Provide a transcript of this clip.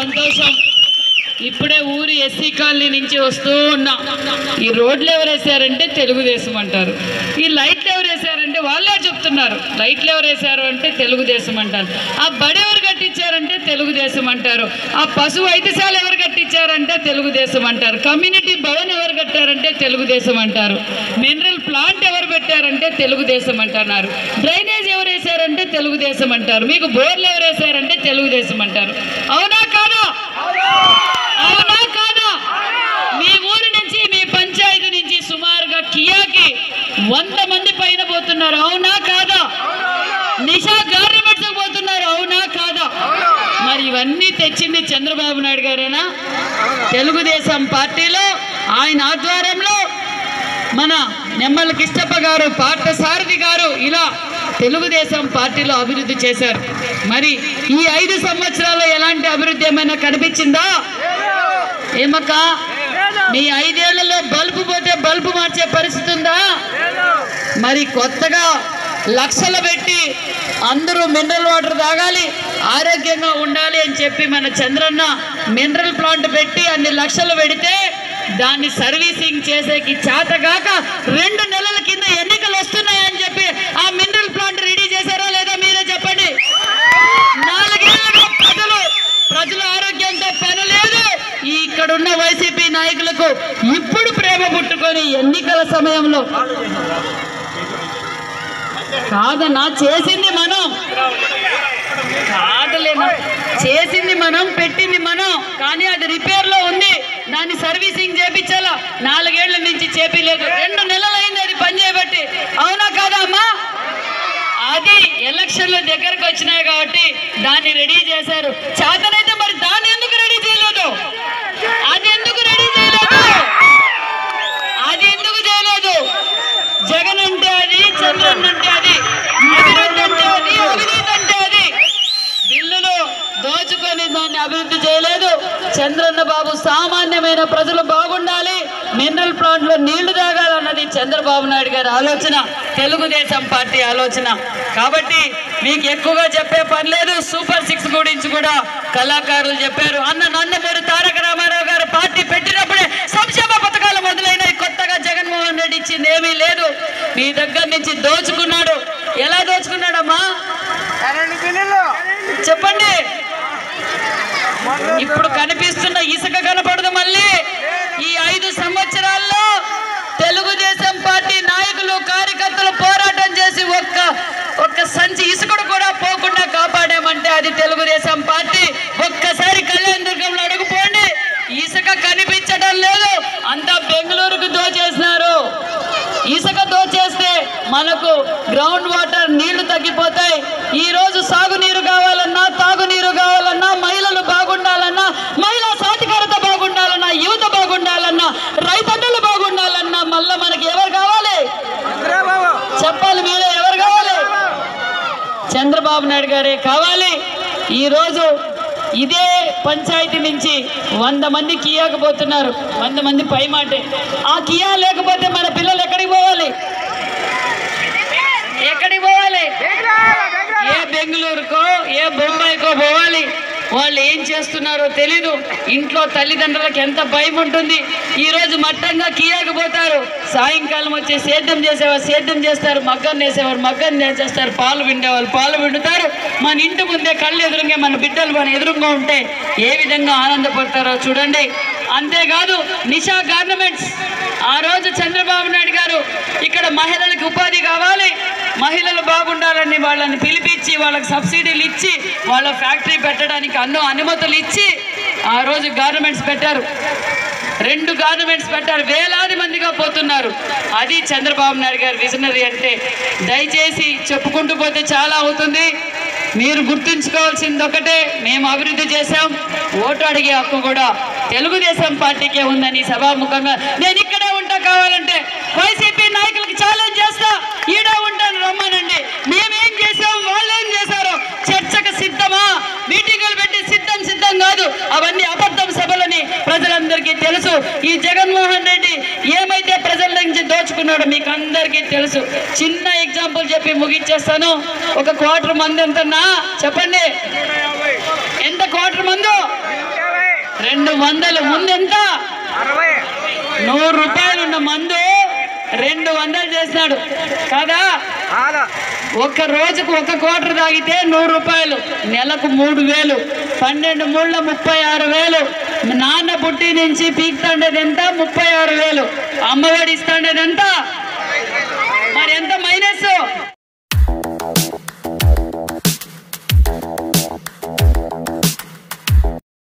సంతోషం. ఇప్పుడే ఊరు ఎస్సీ కాలనీ నుంచి వస్తూ ఉన్నా. ఈ రోడ్లు ఎవరు వేసారంటే తెలుగుదేశం అంటారు, ఈ లైట్లు ఎవరు వేసారంటే వాళ్ళే చెప్తున్నారు లైట్లు ఎవరు వేసారు అంటే తెలుగుదేశం అంటారు, ఆ బడి ఎవరు కట్టించారంటే తెలుగుదేశం అంటారు, ఆ పశు వైద్యశాల ఎవరు కట్టించారంటే తెలుగుదేశం అంటారు, కమ్యూనిటీ భవన్ ఎవరు కట్టారంటే తెలుగుదేశం అంటారు, మినరల్ ప్లాంట్ ఎవరు పెట్టారంటే తెలుగుదేశం అంటున్నారు, డ్రైనేజ్ ఎవరు వేసారంటే తెలుగుదేశం అంటారు, మీకు బోర్లు ఎవరు వేసారంటే తెలుగుదేశం అంటారు. అవునా కాదా? అవునా కాదా? మీ ఊరు నుంచి మీ పంచాయతీ నుంచి సుమారుగా కియాకి 100 మంది పైన పోతున్నారు. అవునా కాదా? నిషా గార్మెంట్స్ పోతున్నారు. అవునా కాదా? మరి ఇవన్నీ తెచ్చింది చంద్రబాబు నాయుడు గారేనా? తెలుగుదేశం పార్టీలో ఆయన ఆధ్వర్యంలో మన నిమ్మల కిష్టప్ప గారు, పార్థసారథి గారు ఇలా తెలుగుదేశం పార్టీలో అభివృద్ధి చేశారు. మరి ఈ 5 సంవత్సరాల్లో ఎలాంటి అభివృద్ధి ఏమైనా కనిపించిందా? ఏమక్క మీ 5 ఏళ్లలో బల్బు పోతే బల్బు మార్చే పరిస్థితి ఉందా? మరి కొత్తగా లక్షలు పెట్టి అందరూ మినరల్ వాటర్ తాగాలి, ఆరోగ్యంగా ఉండాలి అని చెప్పి మన చంద్రన్న మినరల్ ప్లాంట్ పెట్టి అన్ని లక్షలు పెడితే దాన్ని సర్వీసింగ్ చేసేకి చేతగాక 2 నెలల కింద ఎన్నికలు వస్తున్నాయని చెప్పి ఆ మినరల్ ప్లాంట్ రెడీ చేశారా లేదా మీరే చెప్పండి. 4 ఏళ్ళుగా ప్రజల ఆరోగ్యంతో పని లేదు. ఇక్కడున్న వైసీపీ నాయకులకు ఇప్పుడు ప్రేమ పుట్టుకొని ఎన్నికల సమయంలో కాదన్నా చేసింది మనం, కాదలేనా చేసింది మనం, పెట్టింది మనం, కానీ అది రిపేర్లో ఉంది, దాన్ని సర్వీసింగ్ చేపించాలా. 4 ఏళ్ల నుంచి చేపిలేదు, 2 నెలలు అయింది అది పని చేయబట్టి. అవునా కాదా అమ్మా? అది ఎలక్షన్లు దగ్గరకు వచ్చినాయి కాబట్టి దాన్ని రెడీ చేశారు. చేతనైతే మరి దాన్ని ఎందుకు రెడీ చేయలేదు? అది ఎందుకు రెడీ చేయలేదు? అది ఎందుకు చేయలేదు? జగన్ అంటే అది, చంద్రన్ అంటే అది, అభివృద్ధి అంటే అది, అవినీతి అంటే అది. బిల్లులు దోచుకొని దాన్ని అభివృద్ధి చేయలేదు. చంద్రన్న బాబు సామాన్యమైన ప్రజలు బాగుండాలి, మినరల్ ప్లాంట్ లో నీళ్లు తాగాలన్నది చంద్రబాబు నాయుడు గారి ఆలోచన, తెలుగుదేశం పార్టీ ఆలోచన. కాబట్టి మీకు ఎక్కువగా చెప్పే పని లేదు. సూపర్ 6 గురించి కూడా కళాకారులు చెప్పారు. నందమూరి తారక రామారావు గారు పార్టీ పెట్టినప్పుడే సంక్షేమ పథకాలు మొదలైనవి. కొత్తగా జగన్మోహన్ రెడ్డి ఇచ్చింది ఏమీ లేదు. మీ దగ్గర నుంచి దోచుకున్నాడు. ఎలా దోచుకున్నాడమ్మా చెప్పండి. ఇప్పుడు కనిపిస్తున్న ఇసుక కనపడదు. మళ్ళీ ఈ 5 సంవత్సరాల్లో తెలుగుదేశం పార్టీ నాయకులు కార్యకర్తలు పోరాటం చేసి ఒక్క సంచి ఇసుకడు కూడా పోకుండా కాపాడామంటే అది తెలుగుదేశం పార్టీ. ఒక్కసారి కళ్యాణదుర్గంలో అడుగుపోండి, ఇసుక కనిపించడం లేదు. అంతా బెంగళూరుకు దోచేసినారు. ఇసుక దోచేస్తే మనకు గ్రౌండ్ వాటర్ నీళ్లు తగ్గిపోతాయి. ఈ రోజు సాగునీరు కావాలన్నా, తాగునీరు కావాలన్నా, మహిళలు బాగుండాలన్నా, మహిళా సాధికారత బాగుండాలన్నా, యువత బాగుండాలన్నా, రైతన్నలు బాగుండాలన్నా మళ్ళా మనకి ఎవరు కావాలి చెప్పాలి? మీరే ఎవరు కావాలి? చంద్రబాబు నాయుడు గారే కావాలి. ఈరోజు ఇదే పంచాయతీ నుంచి 100 మంది కియాకు పోతున్నారు. 100 మంది పై మాటే. ఆ కియా లేకపోతే మన పిల్లలు ఎక్కడికి పోవాలి? ఎక్కడికి పోవాలి? ఏ బెంగళూరుకో ఏ బొంబాయికో పోవాలి. వాళ్ళు ఏం చేస్తున్నారో తెలీదు. ఇంట్లో తల్లిదండ్రులకు ఎంత భయం ఉంటుంది. ఈరోజు మట్టంగా కియాకు పోతారు, సాయంకాలం వచ్చి సేద్యం చేసేవారు సేద్యం చేస్తారు, మగ్గం వేసేవారు మగ్గం చేసేస్తారు, పాలు పిండేవాళ్ళు పాలు పిండుతారు. మన ఇంటి ముందే కళ్ళు ఎదురుగా మన బిడ్డలు మన ఎదురుగా ఉంటే ఏ విధంగా ఆనందపడతారో చూడండి. అంతేకాదు నిషా గార్మెంట్స్, ఆ రోజు చంద్రబాబు నాయుడు గారు ఇక్కడ మహిళలకు ఉపాధి కావాలి, మహిళలు బాగుండాలని వాళ్ళని పిలిపించి వాళ్ళకి సబ్సిడీలు ఇచ్చి వాళ్ళ ఫ్యాక్టరీ పెట్టడానికి అనుమతులు ఇచ్చి ఆ రోజు గార్మెంట్స్ పెట్టారు. 2 గార్మెంట్స్ పెట్టారు. వేలాది మందిగా పోతున్నారు. అది చంద్రబాబు నాయుడు గారు విజనరీ అంటే. దయచేసి చెప్పుకుంటూ పోతే చాలా అవుతుంది. మీరు గుర్తుంచుకోవాల్సింది ఒకటే, మేము అభివృద్ధి చేశాం. ఓటు అడిగే హక్కు కూడా తెలుగుదేశం పార్టీకే ఉందని సభాముఖంగా నేను ఇక్కడే ఉంటా, కావాలంటే వైసీపీ నాయకులకి ఛాలెంజ్ చేస్తా, ఈడే ఉంటాను రమ్మనండి. మేమేం చేసాం వాళ్ళేం చేశారో చర్చకు సిద్ధమా? మీటింగులు పెట్టి సిద్ధం కాదు, అవన్నీ అబద్ధం సభలని ప్రజలందరికీ తెలుసు. ఈ జగన్మోహన్ రెడ్డి ఏమైతే ప్రజల నుంచి దోచుకున్నాడో మీకు అందరికీ తెలుసు. చిన్న ఎగ్జాంపుల్ చెప్పి ముగించేస్తాను. ఒక క్వార్టర్ మందు ఎంతన్నా చెప్పండి? ఎంత క్వార్టర్ మందు? 200 ముందెంత 100 రూపాయలు ఉన్న మందు 200 చేసినాడు కదా. ఒక్క రోజుకు 1 క్వార్టర్ తాగితే 100 రూపాయలు, నెలకు 3000, 12 మూళ్ళ 36,000. నాన్న పుట్టి నుంచి పీక్తాండేది ఎంత? 36,000. అమ్మఒడి ఇస్తాండేది ఎంత?